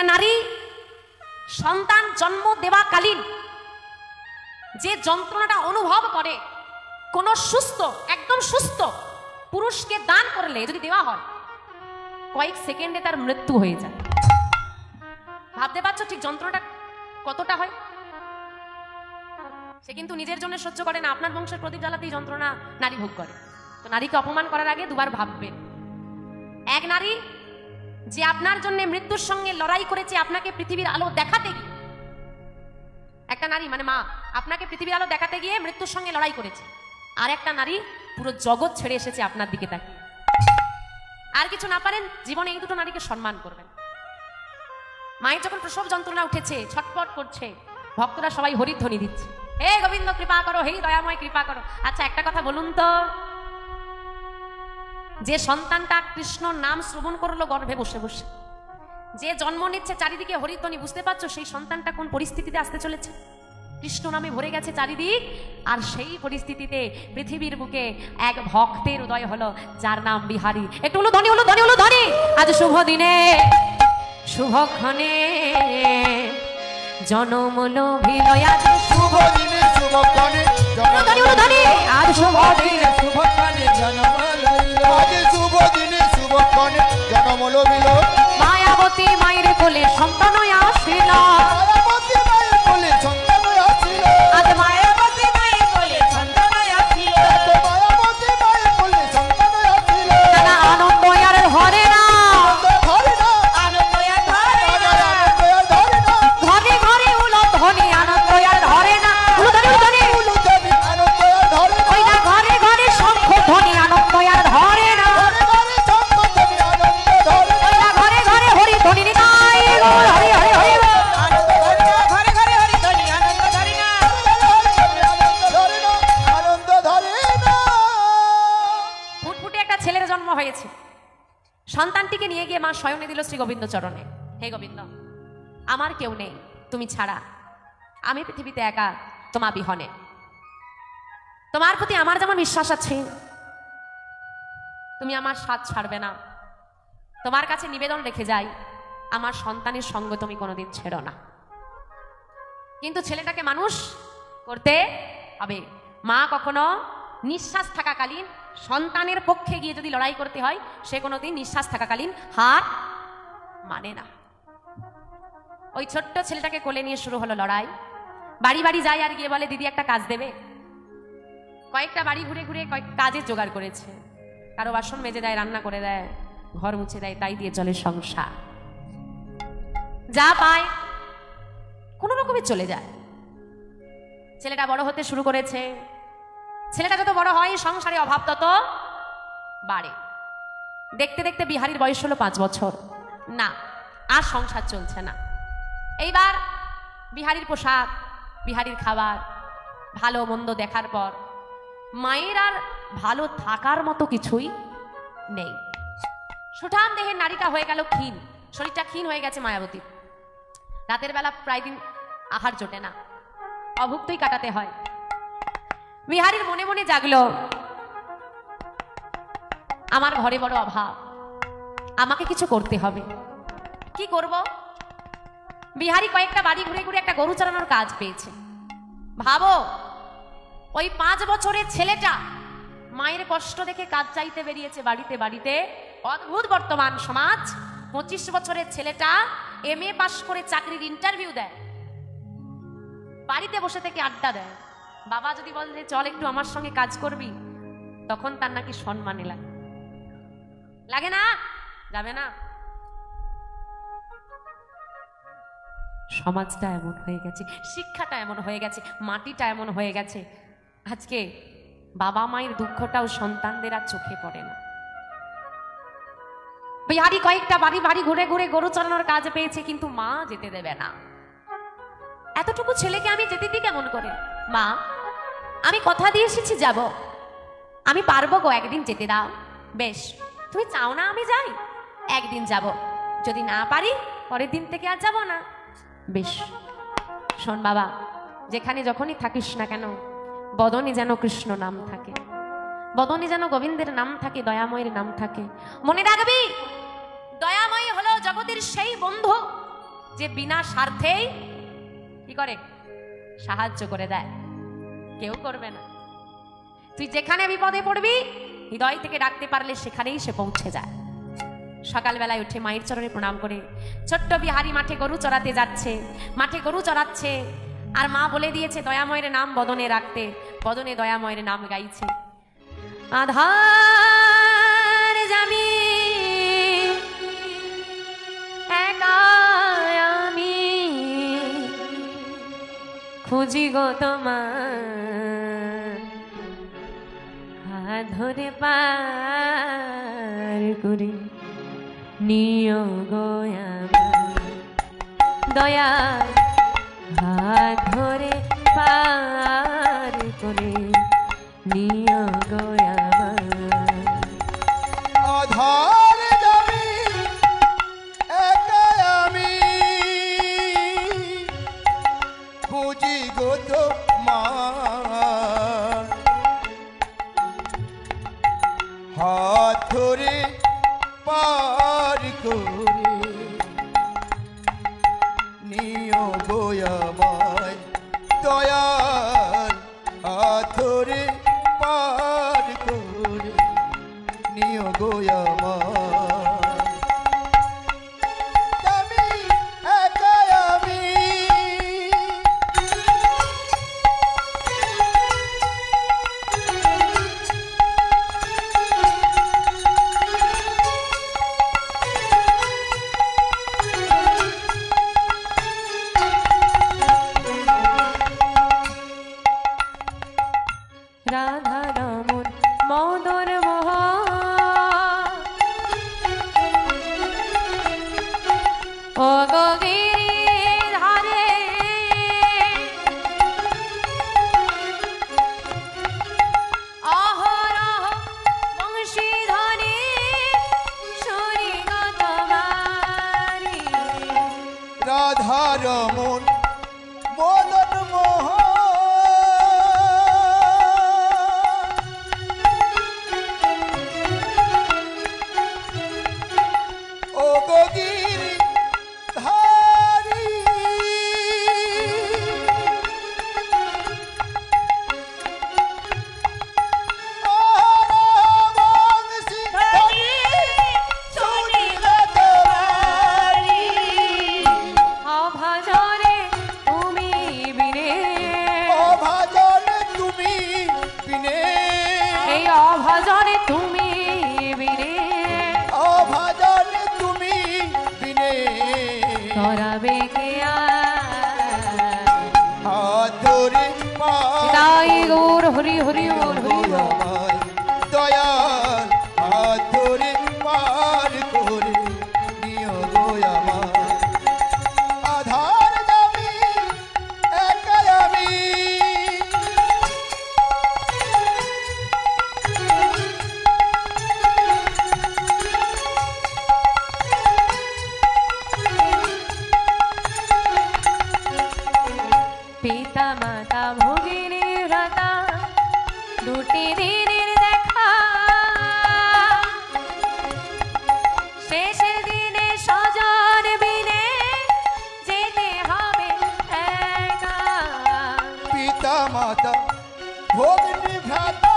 একটা নারী সন্তান জন্ম দেওয়াকালীন যে যন্ত্রণাটা অনুভব করে, কোন সুস্থ, একদম সুস্থ পুরুষকে দান করলে যদি দেওয়া হয়, কয়েক সেকেন্ডে তার মৃত্যু হয়ে যায়। ভাবতে পারছো ঠিক যন্ত্রণাটা কতটা হয়? সে কিন্তু নিজের জন্য সহ্য করে না, আপনার বংশের প্রদীপ জ্বালাতেই যন্ত্রণা নারী ভোগ করে। তো নারীকে অপমান করার আগে দুবার ভাববেন। এক নারী যে আপনার জন্য মৃত্যুর সঙ্গে লড়াই করেছে আপনাকে পৃথিবীর আলো দেখাতে গিয়ে, একটা নারী মানে মা আপনাকে পৃথিবীর আলো দেখাতে গিয়ে মৃত্যুর সঙ্গে লড়াই করেছে, আর একটা নারী পুরো জগৎ ছেড়ে এসেছে আপনার দিকে তাকিয়ে। আর কিছু না পারেন, জীবনে এই দুটো নারীকে সম্মান করবেন। মায়ের যখন প্রসব যন্ত্রণা উঠেছে, ছটপট করছে, ভক্তরা সবাই হরিধ্বনি দিচ্ছে, হে গোবিন্দ কৃপা করো, হে দয়াময় কৃপা করো। আচ্ছা একটা কথা বলুন তো, যে সন্তানটা কৃষ্ণ নাম শ্রবণ করলো গর্ভে বসে বসে, যে জন্ম নিচ্ছে চারিদিকে হরিধ্বনি, বুঝতে পারছো সেই সন্তানটা কোন পরিস্থিতিতে আসতে চলেছে? কৃষ্ণ নামে ভরে গেছে চারিদিক, আর সেই পরিস্থিতিতে পৃথিবীর বুকে এক ভক্তের উদয় হলো যার নাম বিহারী। একটু হলো ধ্বনি, হলো ধ্বনি, হলো ধ্বনি। আজ শুভ দিনে শুভক্ষণে জনম লোভিল, আজ শুভ দিনে শুভক্ষণে আজ শুভ দিনে শুভক্ষণে জনম লইল, আজ শুভ দিনে শুভক্ষণে জনম লইল। মায়াবতী মায়ের কোলে সন্তান আসিল, মায়াবতী মায়ের কোলে সন্তান আসিল, আজ মায়াবতী মায়ের কোলে সন্তান আসিল, মায়াবতী মায়ের কোলে সন্তান আসিল। না আনন্দ আর ধরে না, ধরে না, আনন্দ আর ধরে না, ধরে না, ঘরে ঘরে উলো ধ্বনি, আনন্দ আর ধরে না, উলো ধ্বনি, উলো ধ্বনি, উলু ধ্বনি, আনন্দ আর ধরে না। ওই না ঘরে ঘরে শঙ্খ ধ্বনি, আনন্দ আর ধরে না, ঘরে ঘরে শঙ্খ ধ্বনি, আনন্দ ধরে না। ওই না ঘরে ঘরে হরি ধ্বনি নিতাই গৌর হরি হরি হরি বল। আনন্দ ধরে না, ঘরে ঘরে হরি ধ্বনি, আনন্দ ধরে না, আনন্দ ধরে না, আনন্দ ধরে না। ফুটফুটে একটা ছেলের জন্ম হয়েছে, সন্তানটিকে নিয়ে গিয়ে মা শয়নে দিল শ্রী গোবিন্দ চরণে। হে গোবিন্দ, আমার কেউ নেই তুমি ছাড়া, আমি পৃথিবীতে একা তোমা বিহনে। তোমার প্রতি আমার যেমন বিশ্বাস আছে, তুমি আমার সাথ ছাড়বে না। তোমার কাছে নিবেদন রেখে যাই, আমার সন্তানের সঙ্গ তুমি কোনোদিন ছেড়ো না। কিন্তু ছেলেটাকে মানুষ করতে হবে। মা কখনো নিঃশ্বাস থাকাকালীন সন্তানের পক্ষে গিয়ে যদি লড়াই করতে হয়, সে কোনোদিন নিঃশ্বাস থাকাকালীন হার মানে না। ওই ছোট্ট ছেলেটাকে কোলে নিয়ে শুরু হলো লড়াই। বাড়ি বাড়ি যায় আর গিয়ে বলে, দিদি একটা কাজ দেবে। কয়েকটা বাড়ি ঘুরে ঘুরে কয়েক কাজের জোগাড় করেছে, কারো বাসন মেজে দেয়, রান্না করে দেয়, ঘর মুছে দেয়, তাই দিয়ে চলে সংসার। যা পায় কোনো রকমে চলে যায়। ছেলেটা বড় হতে শুরু করেছে। ছেলেটা যত বড় হয় সংসারে অভাব তত বাড়ে। দেখতে দেখতে বিহারীর বয়স হলো 5 বছর। না, আর সংসার চলছে না। এইবার বিহারীর পোশাক, বিহারীর খাবার, ভালো মন্দ দেখার পর মায়ের আর ভালো থাকার মতো কিছুই নেই। সুঠাম দেহের নারীটা হয়ে গেল ক্ষীণ, শরীরটা ক্ষীণ হয়ে গেছে মায়াবতীর। রাতের বেলা প্রায় দিন আহার জোটে না, অভুক্তই কাটাতে হয়। বিহারীর মনে মনে জাগলো, আমার ঘরে বড় অভাব, আমাকে কিছু করতে হবে। কি করব? বিহারী কয়েকটা বাড়ি ঘুরে ঘুরে একটা গরু চালানোর কাজ পেয়েছে। ভাবো, ওই 5 বছরের ছেলেটা মায়ের কষ্ট দেখে কাজ চাইতে বেরিয়েছে বাড়িতে বাড়িতে। অদ্ভুত বর্তমান সমাজ। 25 বছরের ছেলেটা MA পাস করে চাকরির ইন্টারভিউ দেয়, বাড়িতে বসে থেকে আড্ডা দেয়। বাবা যদি বলে চল একটু আমার সঙ্গে কাজ করবি, তখন তার নাকি সম্মানে লাগে। লাগে না? যাবে না? সমাজটা এমন হয়ে গেছে, শিক্ষাটা এমন হয়ে গেছে, মাটিটা এমন হয়ে গেছে, আজকে বাবা মায়ের দুঃখটাও সন্তানদের আর চোখে পড়ে না। বিহারী কয়েকটা বাড়ি বাড়ি ঘুরে ঘুরে গরু চালানোর কাজ পেয়েছে, কিন্তু মা যেতে দেবে না। এতটুকু ছেলেকে আমি যেতে দিই কেমন করে? মা, আমি কথা দিয়ে এসেছি যাব, আমি পারবো গো, একদিন যেতে দাও। বেশ, তুমি চাও না আমি যাই? একদিন যাব, যদি না পারি পরের দিন থেকে আর যাব না। বেশ, শোন বাবা, যেখানে যখনই থাকিস না কেন বদনে যেন কৃষ্ণ নাম থাকে, বদনে যেন গোবিন্দের নাম থাকে, দয়াময়ের নাম থাকে। মনে রাখবি, দয়াময় হলো জগতের সেই বন্ধু যে বিনা স্বার্থেই কি করে সাহায্য করে দেয়, কেউ করবে না। তুই যেখানে বিপদে পড়বি হৃদয় থেকে ডাকতে পারলে সেখানেই সে পৌঁছে যায়। সকালবেলায় উঠে মায়ের চরণে প্রণাম করে ছোট্ট বিহারি মাঠে গরু চড়াতে যাচ্ছে, মাঠে গরু চড়াচ্ছে, আর মা বলে দিয়েছে দয়াময়ের নাম বদনে রাখতে, বদনে দয়াময়ের নাম গাইছে। আধার জামি একা আমি খুঁজি গো তোমার, হাত ধরে পার করে নিও গো আমার, দয়া হাত ধরে পার করে নিও গো আমার। আধার জামি একা আমি খুঁজি গো তোমার, হাত ধরে পার করে নিও গো আমায়, দয়াল হাত ধরে পার করে নিও গো আমায়। আমি একা আমি রাধা রমন মদন মোহ ও গিরিধারে অহরহ বংশীধ্বনি শুনি গো তোমারি। রাধা রমন মদন মোহ ও গগিরি ধারি বংশী ধ্বনি শুনি গো তোমারি। অভজরে তুমি বিনে, অভাজনে তুমি বিনে, এই অভজরে তুমি বিনে অভাজনে তুমি বিনে, করাবে কে হাত ধরে পার তাই গৌর হরি হরি বল হরি বল। আমায়, দয়াল হাত ধরে পার করে নিও গো আমায়। আধার জামি একা আমি পিতা মাতা ভগিনী ভ্রাতা দুটি দিনের দেখা, শেষের দিনে সজন বিনে যেতে হবে একা। পিতা মাতা ভগ্নী ভ্রাতা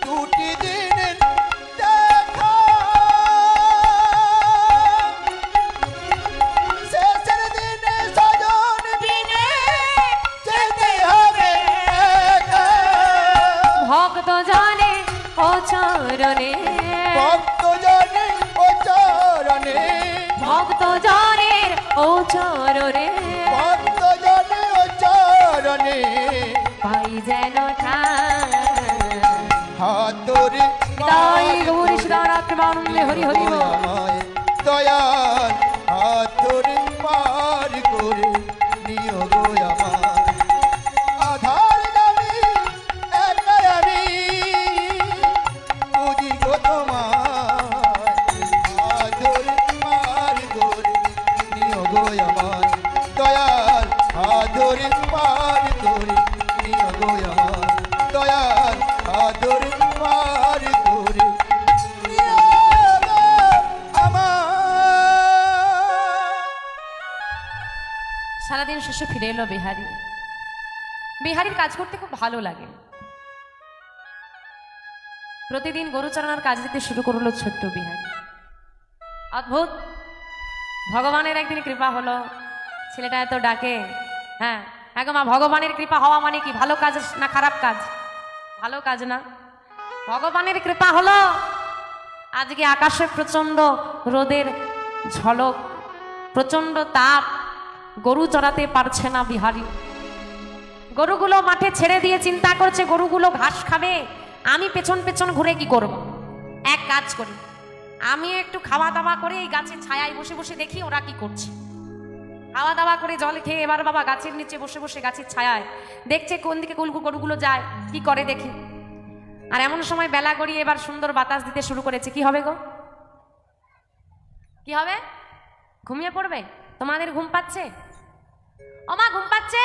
দুটি দিনের দেখা, শেষের দিনে সজন বিনে যেতে হবে একা। ভক্ত জানে ও চরণে, ভক্ত জনে ও চরণে, ভক্ত জানের ও চরণে ভক্ত জনে ও চরণে, পাই যেন ঠাঁই। হাত ধরে তাই গৌরী সীতারাত্মানন্দে হরি হরি বল। আমায়, দয়াল হাত ধরে পার করে নিও গো আমায়। আধার জামি একা আমি বুঝি গো তোমায়, হাত ধরে পার করে নিও গো আমায়, দয়াল হাত ধরে পার করে নিও গো আমায়, দয়াল হাত ধরে পার করে নিও শেষে ফিরে এলো বিহারি। বিহারির কাজ করতে খুব ভালো লাগে। প্রতিদিন গরু চড়ানোর কাজ দিতে শুরু করলো ছোট্ট বিহারি। অদ্ভুত, ভগবানের একদিন কৃপা হলো, ছেলেটা এত ডাকে। হ্যাঁ এখন মা, ভগবানের কৃপা হওয়া মানে কি? ভালো কাজ না খারাপ কাজ? ভালো কাজ না? ভগবানের কৃপা হলো, আজকে আকাশে প্রচন্ড রোদের ঝলক, প্রচন্ড তাপ, গরু চড়াতে পারছে না বিহারি। গরুগুলো মাঠে ছেড়ে দিয়ে চিন্তা করছে গরুগুলো ঘাস খাবে, আমি পেছন পেছন ঘুরে কি করব? এক কাজ করি, আমি একটু খাওয়া দাওয়া করে এই গাছের ছায়ায় বসে বসে দেখি ওরা কি করছে। খাওয়া দাওয়া করে জল খেয়ে এবার বাবা গাছের নিচে বসে বসে গাছের ছায়ায় দেখছে কোন দিকে গরুগুলো যায়, কি করে দেখি। আর এমন সময় বেলা গড়িয়ে এবার সুন্দর বাতাস দিতে শুরু করেছে। কি হবে গো? কি হবে? ঘুমিয়ে পড়বে? তোমাদের ঘুম পাচ্ছে? ও মা, ঘুম পাচ্ছে?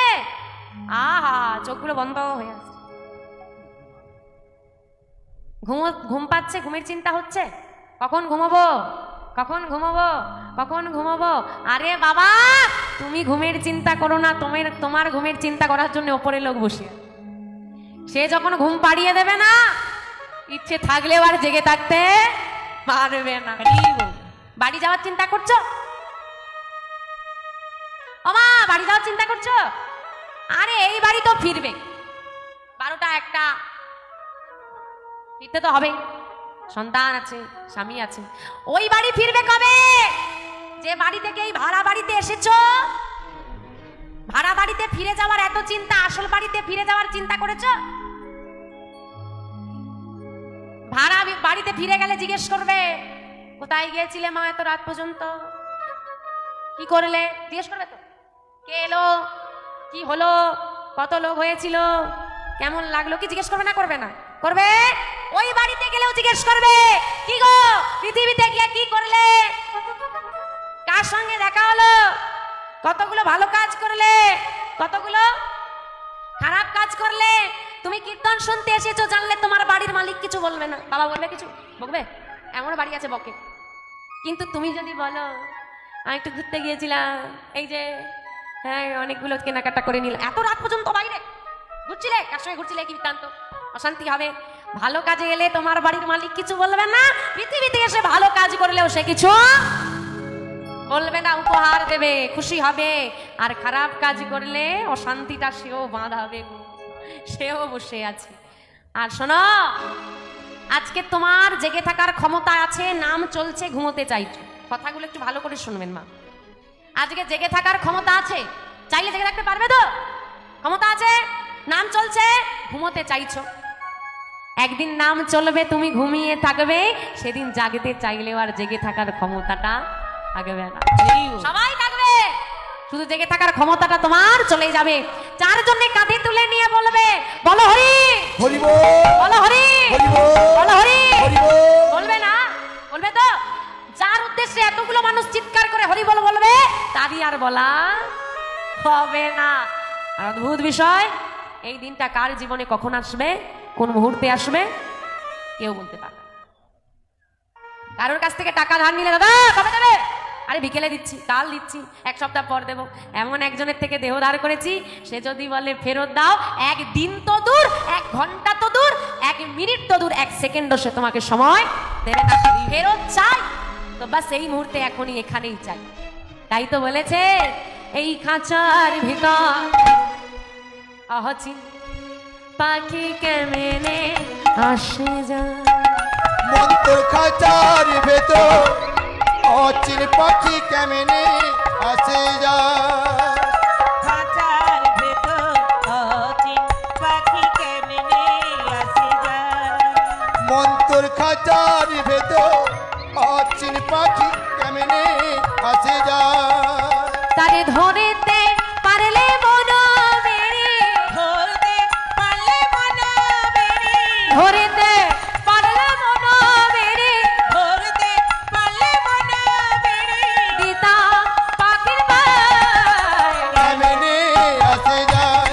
আহা, চোখগুলো বন্ধ হয়ে আছে। ঘুম পাচ্ছে, ঘুমের চিন্তা হচ্ছে, কখন ঘুমাবো, কখন ঘুমাবো, কখন ঘুমাবো। আরে বাবা, তুমি ঘুমের চিন্তা করো না, তোমার ঘুমের চিন্তা করার জন্য ওপরে লোক বসে, সে যখন ঘুম পাড়িয়ে দেবে না, ইচ্ছে থাকলেও আর জেগে থাকতে পারবে না। বাড়ি যাওয়ার চিন্তা করছো? ও মা, বাড়ি যাওয়ার চিন্তা করছো? আরে এই বাড়ি তো ফিরবে 12টা 1টা, ফিরতে তো হবে, সন্তান আছে, স্বামী আছে। ওই বাড়ি ফিরবে কবে? যে বাড়ি থেকে এই ভাড়া বাড়িতে এসেছো, ভাড়া বাড়িতে ফিরে যাওয়ার এত চিন্তা, আসল বাড়িতে ফিরে যাওয়ার চিন্তা করেছো? ভাড়া বাড়িতে ফিরে গেলে জিজ্ঞেস করবে কোথায় গিয়েছিলে মা এত রাত পর্যন্ত, কি করলে, জিজ্ঞেস করবে তো। কে এলো, কি হলো, কত লোক হয়েছিল, কেমন লাগলো, কি জিজ্ঞেস করবে না? করবে না? করবে। ওই বাড়িতে গেলেও জিজ্ঞেস করবে কি গো পৃথিবীতে গিয়ে কি করলে, কার সঙ্গে দেখা হলো, কতগুলো ভালো কাজ করলে, কতগুলো খারাপ কাজ করলে। তুমি কীর্তন শুনতে এসেছো জানলে তোমার বাড়ির মালিক কিছু বলবে না, বাবা বলবে কিছু, বকবে, এমন বাড়ি আছে বকে। কিন্তু তুমি যদি বলো আমি একটু ঘুরতে গিয়েছিলাম, এই যে হ্যাঁ অনেকগুলো কেনাকাটা করে নিলাম, এত রাত পর্যন্ত বাইরে ঘুরছিলে, কার সঙ্গে ঘুরছিলে, কি বৃত্তান্ত, অশান্তি হবে। ভালো কাজে এলে তোমার বাড়ির মালিক কিছু বলবে না, পৃথিবীতে এসে ভালো কাজ করলেও সে কিছু বলবে না, উপহার দেবে, খুশি হবে। আর খারাপ কাজ করলে অশান্তিটা সেও বাঁধাবে, সেও বসে আছে। আর শোনো, আজকে তোমার জেগে থাকার ক্ষমতা আছে, নাম চলছে, ঘুমোতে চাইছো। কথাগুলো একটু ভালো করে শুনবেন মা। আজকে জেগে থাকার ক্ষমতা আছে, চাইলে জেগে থাকতে পারবে তো? ক্ষমতা আছে, নাম চলছে, ঘুমোতে চাইছো। একদিন নাম চলবে, তুমি ঘুমিয়ে থাকবে, সেদিন জাগতে চাইলেও আর জেগে থাকার ক্ষমতাটা থাকবে না, সবাই থাকবে, শুধু জেগে থাকার ক্ষমতাটা তোমার চলে যাবে। যার জন্য কাঁধে তুলে নিয়ে বলবে বলো হরি, বলো হরি, বলো হরি, বলবে না? বলবে তো? যার উদ্দেশ্যে এতগুলো মানুষ চিৎকার করে হরি বল বলবে, তারই আর বলা হবে না। আর অদ্ভুত বিষয়, এই দিনটা কার জীবনে কখন আসবে, কোন মুহূর্তে আসবে, কেউ বলতে পারবে না। কারোর কাছ থেকে টাকা ধার নিলে, দাদা কবে দেবে? আরে বিকেলে দিচ্ছি, কাল দিচ্ছি, 1 সপ্তাহ পর দেবো। এমন একজনের থেকে দেহ ধার করেছি, সে যদি বলে ফেরত দাও, 1 দিন তো দূর, 1 ঘন্টা তো দূর, 1 মিনিট তো দূর, 1 সেকেন্ডও সে তোমাকে সময় দেবে না। ফেরত চাই তো বাস এই মুহূর্তে, এখনই, এখানেই চাই। তাই তো বলেছে এই খাঁচার ভিতর অচিন পাখি কেমনে আসে যায়, মন্তর খাঁচার ভেতর অচিন পাখি কেমনে আসে যায়, খাঁচার ভেতর অচিন পাখি কেমনে আসে যায়, মন্তর খাঁচার ভেতর অচিন পাখি কেমনে আসে যায়। তারে ধরেতে পারলে মন বেড়ে, ধরতে পারলে মন বেড়ে, ধরেতে পারলে মন বেড়ে, ধরতে পারলে মন বেড়ে, দিতা পাখির পায় কেমনে আসে যায়,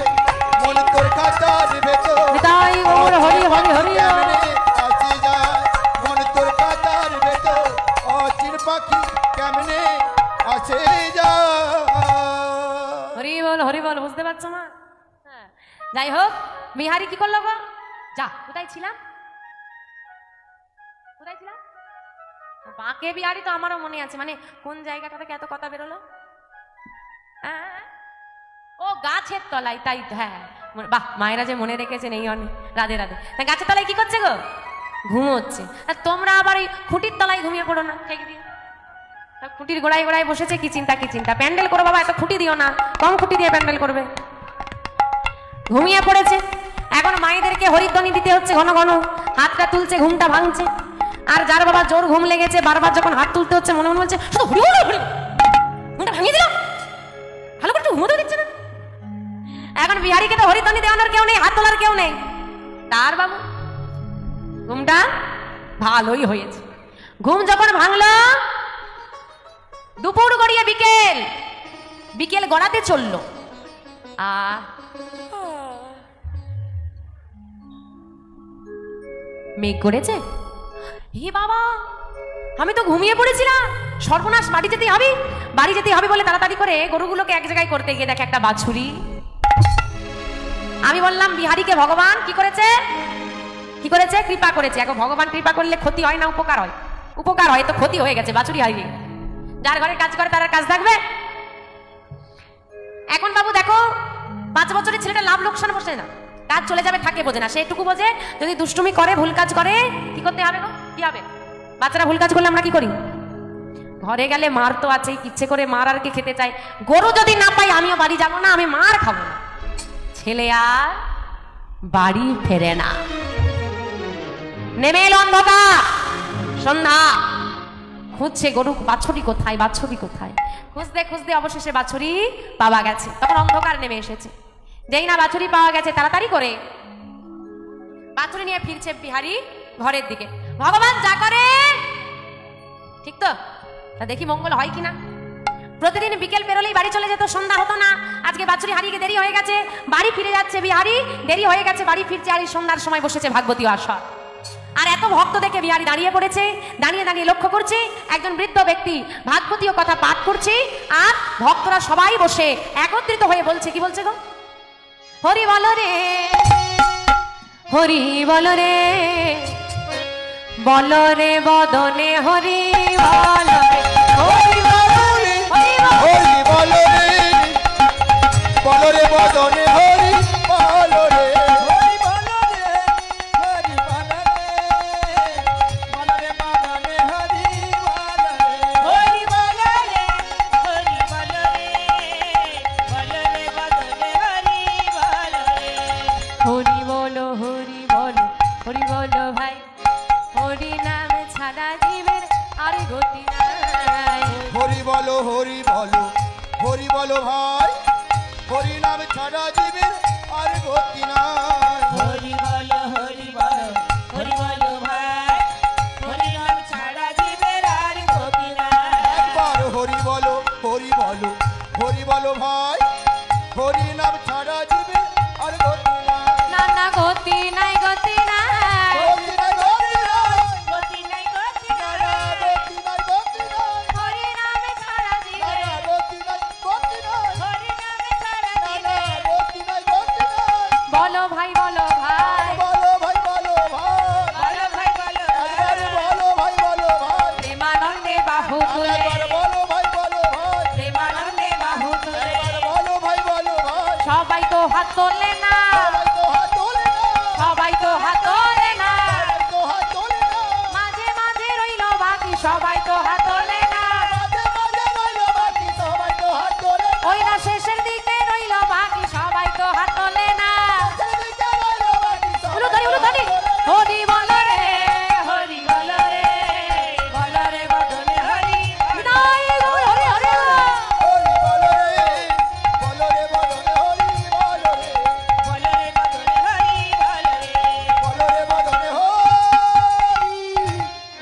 মন্তর খাঁচার ভেতর তাই ওর হরি হরি হরি কেমনে আসে যায়, মন্তর খাঁচার ভেতর অচিন পাখি কেমনে যাই হোক, বিহারি কি করলো গো? যা, কোথায় ছিলাম? কোথায় ছিলাম? বাঁকে বিহারি তো আমারও মনে আছে, মানে কোন জায়গাটা থেকে এত কথা বেরোলো? ও গাছের তলায়, তাই তো, হ্যাঁ। বাহ, মায়েরা যে মনে রেখেছেন, এই অনেক। রাধে রাধে। গাছের তলায় কি করছে গো? ঘুমোচ্ছে। আর তোমরা আবার এই খুঁটির তলায় ঘুমিয়ে পড়ো না, ঠিক দিয়ে। খুঁটির গোড়ায় গোড়ায় বসেছে, কি চিন্তা কি চিন্তা। প্যান্ডেল করো বাবা, এত খুঁটি দিও না, কম খুঁটি দিয়ে প্যান্ডেল করবে। ঘুমিয়ে পড়েছে। এখন মায়েদেরকে হরিধ্বনি দিতে হচ্ছে ঘন ঘন, হাতটা তুলছে, ঘুমটা ভাঙছে। আর যার বাবা জোর ঘুম লেগেছে, বারবার যখন হাত তুলতে হচ্ছে, মনে মনে হচ্ছে শুধু হরি বল হরি, ঘুমটা ভাঙিয়ে দিল, ভালো করে ঘুমোতে দিচ্ছে না। এখন বিহারীকে তো হরিধ্বনি দেওয়ানোর কেউ নেই, হাত তোলার কেউ নেই। তার বাবু ঘুমটা ভালোই হয়েছে। ঘুম যখন ভাঙলো, দুপুর গড়িয়ে বিকেল, বিকেল গড়াতে চললো। মেঘ করেছে। হে বাবা, আমি তো ঘুমিয়ে পড়েছিলাম, সর্বনাশ, বাড়ি যেতে হবে, বাড়ি যেতে হবে বলে তাড়াতাড়ি করে গরুগুলোকে এক জায়গায় করতে গিয়ে দেখে একটা বাছুরি। আমি বললাম বিহারীকে ভগবান কি করেছে? কি করেছে? কৃপা করেছে। এখন ভগবান কৃপা করলে ক্ষতি হয় না উপকার হয়? উপকার হয়, তো ক্ষতি হয়ে গেছে, বাছুরি হারিয়ে। যার ঘরে কাজ করে তার কাজ থাকবে। এখন বাবু দেখো, 5 বছরের ছেলেটা লাভ লোকসান বসে না, কাজ চলে যাবে থাকে বোঝে না, সে এটুকু বোঝে যদি দুষ্টুমি করে, ভুল কাজ করে, কি করতে হবে গো? কি হবে? বাচ্চারা ভুল কাজ করলে আমরা কি করি? ঘরে গেলে মার তো আছেই, ইচ্ছে করে মার আর কি খেতে চাই। গরু যদি না পাই, আমিও বাড়ি যাবো না, আমি মার খাবো না। ছেলে আর বাড়ি ফেরে না। নেমে এলো অন্ধকার, সন্ধ্যা। খুঁজছে গরু, বাছুরি কোথায়, বাছুরি কোথায়। খুঁজতে খুঁজতে অবশেষে বাছুরি পাওয়া গেছে। তখন অন্ধকার নেমে এসেছে। যেই না বাছুরি পাওয়া গেছে, তাড়াতাড়ি করে বাছুরি নিয়ে ফিরছে বিহারী ঘরের দিকে। ভগবান যা করে ঠিক তো, তা দেখি মঙ্গল হয় কিনা। প্রতিদিন বিকেল পেরোলেই বাড়ি চলে যেত, সন্ধ্যা হতো না। আজকে বাছুরি হারিয়ে দেরি হয়ে গেছে, বাড়ি ফিরে যাচ্ছে বিহারী, দেরি হয়ে গেছে, বাড়ি ফিরছে। আর এই সন্ধ্যার সময় বসেছে ভাগবতী আসর। আর এত ভক্ত দেখে বিহারী দাঁড়িয়ে পড়েছে। দাঁড়িয়ে দাঁড়িয়ে লক্ষ্য করছে একজন বৃদ্ধ ব্যক্তি ভাগবতীয় কথা পাঠ করছে, আর ভক্তরা সবাই বসে একত্রিত হয়ে বলছে। কি বলছে গো? হরি বল রে, হরি বল রে, বল রে বদনে হরি বল রে, হরি বল রে, হরি বল রে, বল রে বদনে হরি বল রে, হরি বল রে, হরি বল রে, বল রে বদনে হরি বল রে, হরি বল রে, হরি বল রে, বল রে বদনে হরি বল রে। হরি বলো, হরি বলো, হরি বলো ভাই, হরি নাম ছাড়া জীবের আর গতি নাই। হরি বলো, হরি বলো, হরি বলো ভাই, হরি নাম ছাড়া জীবের আর গতি নাই। হরি বল, হরি বল, হরি বল ভাই, হরি নাম ছাড়া জীবের আর গতি নাই। একবার হরি বলো, হরি বলো, হরি বলো ভাই, হরি নাম ছাড়া জীবের আর গতি নাই। না না, গতি নাই, গতি নাই, গতি নাই, গতি নাই, গতি নাই, গতি না, নাই। গতি নাই, গতি নাই, হরি নাম ছাড়া না, জীবের। গতি নাই, গতি নাই, হরি নামে ছাড়া না, জীবের। গতি নাই, গতি নাই। বলো ভাই, বলো ভাই, বলো ভাই, বলো ভাই, বলো ভাই, বলো একবার ভাই। বলো ভাই, বলো ভাই, প্রেমানন্দে বাহু তুলে, একবার বলো ভাই, বলো ভাই, প্রেমানন্দে বাহু তুলে। একবার বলো ভাই, বলো ভাই, সবাই তো হাত তোলে না, সবাই তো হাত তোলে না, সবাই তো হাত তোলে না, সবাই তো হাত তোলে না, মাঝে মাঝে রইল বাকি, সবাই তো হাত তোলে না, মাঝে মাঝে রইলো বাকি, সবাই তো হাত তোলে না, ওই না শেষের দিকে রইল বাকি, সবাই তো হাত তোলে না। সেদিকে রইলো বাকি, উলু সবাই ধরি, তো উলু ধরি, হাত তোলে না। হরি বলো রে, হরি বল রে, বল রে বদনে হরি বল রে। বিদায় গো, হরি হরি গো। হরি বলো রে, বলো রে বদনে হরি বলো রে, বল রে বদনে হরি বল রে। বলো রে বদনে হরি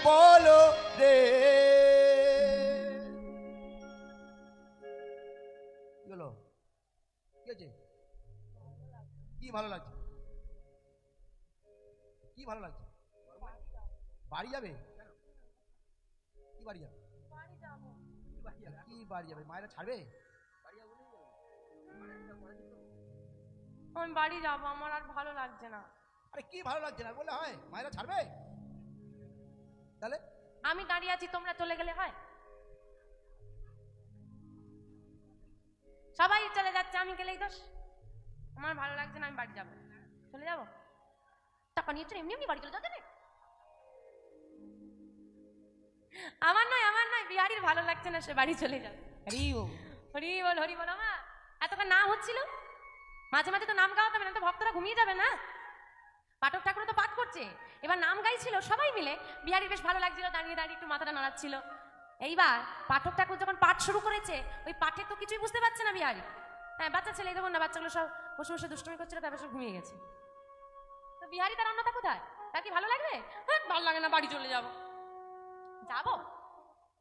বলো রে। কি হলো? কি হয়েছে? কি ভালো লাগছে? কি ভালো লাগছে? বাড়ি যাবে? কি বাড়ি যাবে? কি বাড়ি যাবে? মায়েরা ছাড়বে? আমি বাড়ি যাবো, আমার আর ভালো লাগছে না। আরে কি ভালো লাগছে না বলে হয়? মায়েরা ছাড়বে? তাহলে আমি দাঁড়িয়ে আছি, তোমরা চলে গেলে হয়? সবাই চলে যাচ্ছে, আমি গেলেই দোষ? আমার ভালো লাগছে না, আমি বাড়ি যাবো। চলে যাবো? টাকা নিয়েছো এমনি এমনি বাড়ি চলে যাচ্ছে না? আমার নয়, বিহারির ভালো লাগছে না, সে বাড়ি চলে যাবে। হরি বল। হরি বল। মা এতক্ষণ না হচ্ছিল, মাঝে মাঝে তো নাম গাওয়াতে হবে না, তো ভক্তরা ঘুমিয়ে যাবে না। পাঠক ঠাকুর তো পাঠ করছে, এবার নাম গাইছিল সবাই মিলে, বিহারির বেশ ভালো লাগছিল, দাঁড়িয়ে দাঁড়িয়ে একটু মাথাটা নাড়াচ্ছিল। এইবার পাঠক ঠাকুর যখন পাঠ শুরু করেছে, ওই পাঠে তো কিছুই বুঝতে পারছে না বিহারি। হ্যাঁ, বাচ্চা ছেলে দেখুন না, বাচ্চাগুলো সব বসে বসে দুষ্টুমি করছিল, তারপর সব ঘুমিয়ে গেছে। তো বিহারি তার অন্যতা কোথায়? তার কি ভালো লাগবে? হ্যাঁ, ভালো লাগে না, বাড়ি চলে যাবো। যাবো,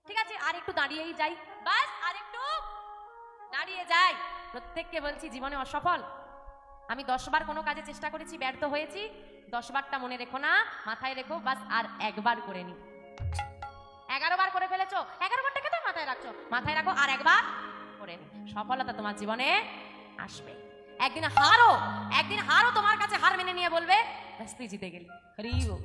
ঠিক আছে, আর একটু দাঁড়িয়েই যাই, বাস আর একটু দাঁড়িয়ে যাই। প্রত্যেককে বলছি, জীবনে অসফল আমি 10 বার কোনো কাজে চেষ্টা করেছি, ব্যর্থ হয়েছি। 10 বারটা মনে রেখো না, মাথায় রেখো, বাস আর একবার করে নি। 11 বার করে ফেলেছো, 11 বারটাকে তো মাথায় রাখছো, মাথায় রাখো, আর একবার করে নি। সফলতা তোমার জীবনে আসবে। একদিন হারো তোমার কাছে হার মেনে নিয়ে বলবে, ব্যাস তুই জিতে গেলি। হরি বল।